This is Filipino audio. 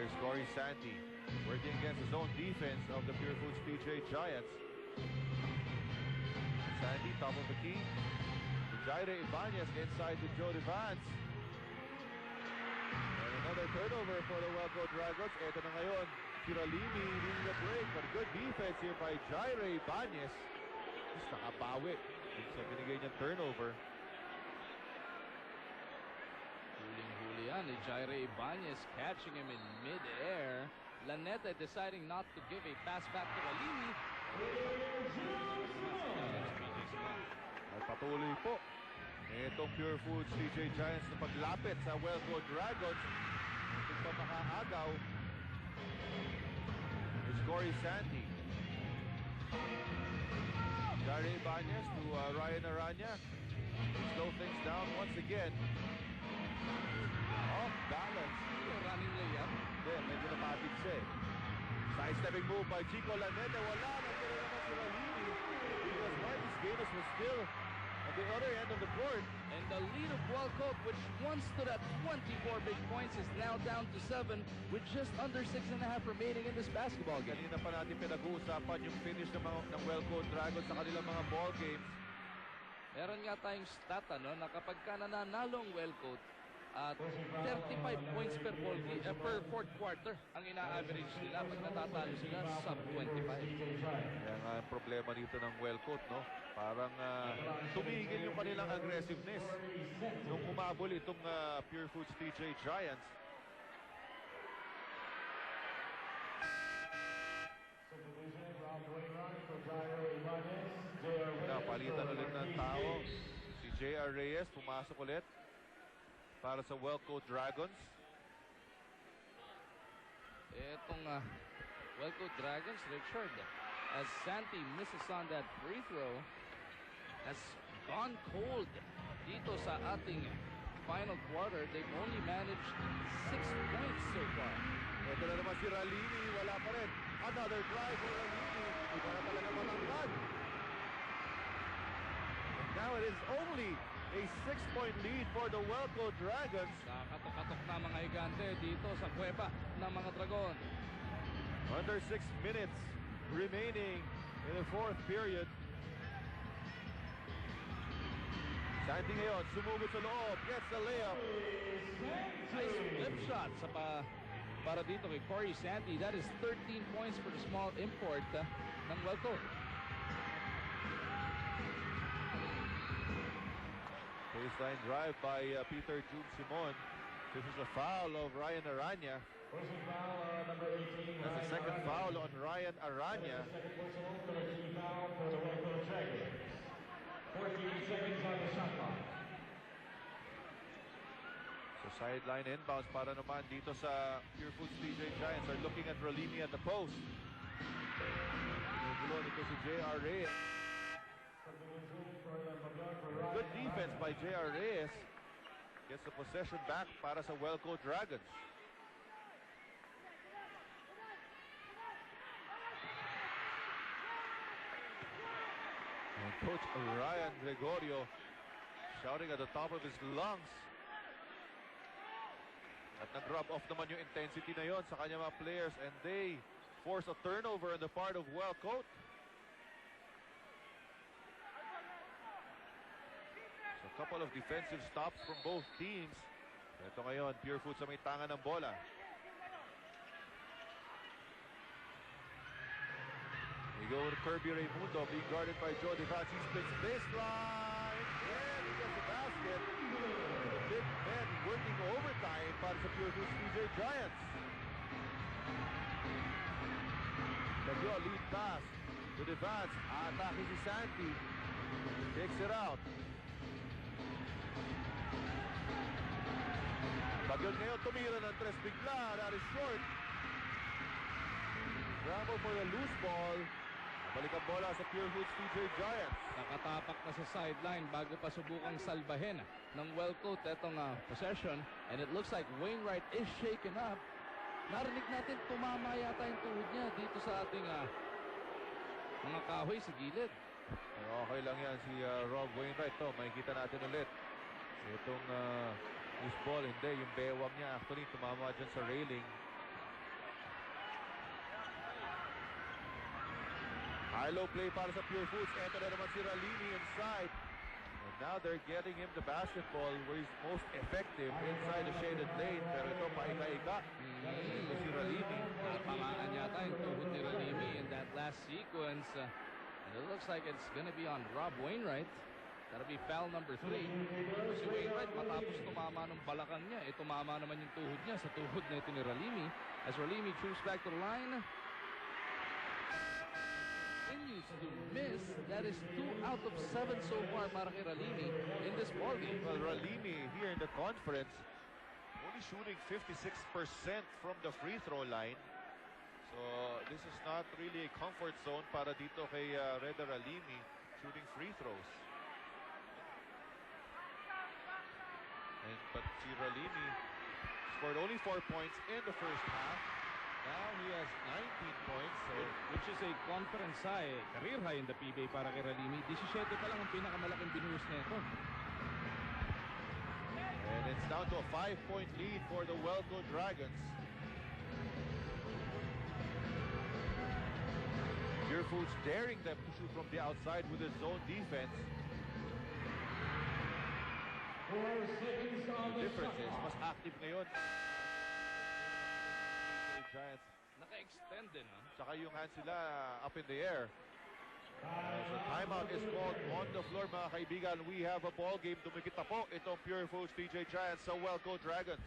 Here's Corey Santi working against the zone defense of the Pure Foods PJ Giants. Santi, top of the key. Jaire Ibanez inside to Jody Vance. And another turnover for the Welco Dragons. Ito na ngayon, si Ralimi leading the break, but good defense here by Jaire Ibanez. Just nakabawi sa binigay niyang turnover. Huling-huli yan ni Jaire Ibanez, catching him in mid-air. Laneta deciding not to give a pass back to Ralimi. At patuloy po itong Pure Foods PJ Giants na paglapit sa Welco Dragons. Hindi pa makaagaw. It's Corey Santi. Jaire Ibanez to Ryan Aranya. Slow things down once again. Off balance. Running layup. Hindi, medyo napatid siya eh. Side-stepping move by Chico Laneta. Wala na pero naman si Ralini. Because Marcus Gaines was still at the other end of the court. And the lead of Welco, which once stood at 24 big points, is now down to 7 with just under 6.5 remaining in this basketball game. Kanina pa natin pinag-uusapan yung finish ng Welco Dragons sa kanilang mga ball games. Meron nga tayong stat na kapag ka nananalo ang Welco, 35 points per ball game, per fourth quarter ang ina-average nila pag natatalo sila sub 25. Kaya nga ang problema dito ng Welco, no? Parang tumigil yung kanilang aggressiveness nung umabol itong Pure Foods PJ Giants. Palitan ulit ng tao. Si J.R. Reyes pumasok ulit para sa Welco Dragons. Itong Welco Dragons, Richard, as Santi misses on that free throw, has gone cold dito sa ating final quarter. They've only managed 6 points so far. Ito na naman si Ralini, wala pa rin. Another drive for Ralini. Iba na talaga matangkad. And now it is only a 6-point lead for the Welco Dragons. Katok-katok na mga higante dito sa kuweba ng mga Dragon. Under 6 minutes remaining in the fourth period. Santi ngayon, sumugod sa loob, gets the layup. Nice flip shot para dito kay Corey Santi. That is 13 points for the small import ng Welco. Baseline drive by Peter June Simon. This is a foul of Ryan Aranya. That's the second foul on Ryan Aranya. 14 seconds on the shot clock. So sideline inbounds para naman dito sa Pure Foods PJ Giants are looking at Ralini at the post. Pinugulo nito si J.R. Reyes. Good defense by J.R. Reyes. Gets the possession back para sa Welco Dragons. And Coach Ryan Gregorio shouting at the top of his lungs. At nag-rub off naman yung intensity na yon sa kanyang mga players, and they force a turnover on the part of Welco. So a couple of defensive stops from both teams. Ito ngayon, Pure Foods sa may tangan ng bola. We go to Kirby Raimundo, being guarded by Joe Devance. He splits baseline, and he gets the basket. The big men working overtime para sa Pure Foods PJ Giants. Lagyo, lead pass to Devance. Atake si Santi. Takes it out. Bagyon ngayon, tumira ng tres bigla. That is short. Scramble for the loose ball. Balik ang bola sa Pure Foods PJ Giants. Nakatapak na sa sideline bago pa subukang salbahin ng Welco etong possession. And it looks like Wainwright is shaken up. Narinig natin tumama yata yung tuhod niya dito sa ating mga kahoy sa gilid. Okay lang yan si Rob Wainwright. To, makikita natin ulit. Itong loose ball, hindi. Yung bewang niya actually tumama dyan sa railing. High-low play para sa Pure Foods. Ito na naman si Ralini inside. And now they're getting him the basketball where he's most effective inside the shaded lane. Pero ito, paika-ika. Ito si Ralini. Natamaan yata yung tuhod ni Ralimi in that last sequence. And it looks like it's gonna be on Rob Wainwright. That'll be foul number 3. Si Wainwright matapos tumama ng balakang niya. Tumama naman yung tuhod niya sa tuhod na ito ni Ralimi. As Ralimi troops back to the line. Continues to miss. That is 2 out of 7 so far para kay Ralimi in this ballgame. Well, Ralini here in the conference only shooting 56% from the free throw line. So this is not really a comfort zone para dito kay Reda Ralini shooting free throws. But si Ralini scored only 4 points in the first half. Now he has 19 points. So Which is a conference high, career high in the PBA para kay Ralimi. 17 pa lang ang pinakamalaking binuhos nito. and it's down to a 5-point lead for the Welco Dragons. Pure Foods daring them to shoot from the outside with his zone defense. 4 seconds on The the difference shot is clock. mas active ngayon. Giants. Naka-extend din, ha? Tsaka yung hands sila up in the air. So timeout is called on the floor, mga kaibigan. We have a ball game. Dumikit na po itong Pure Foods PJ Giants sa Welco Dragons.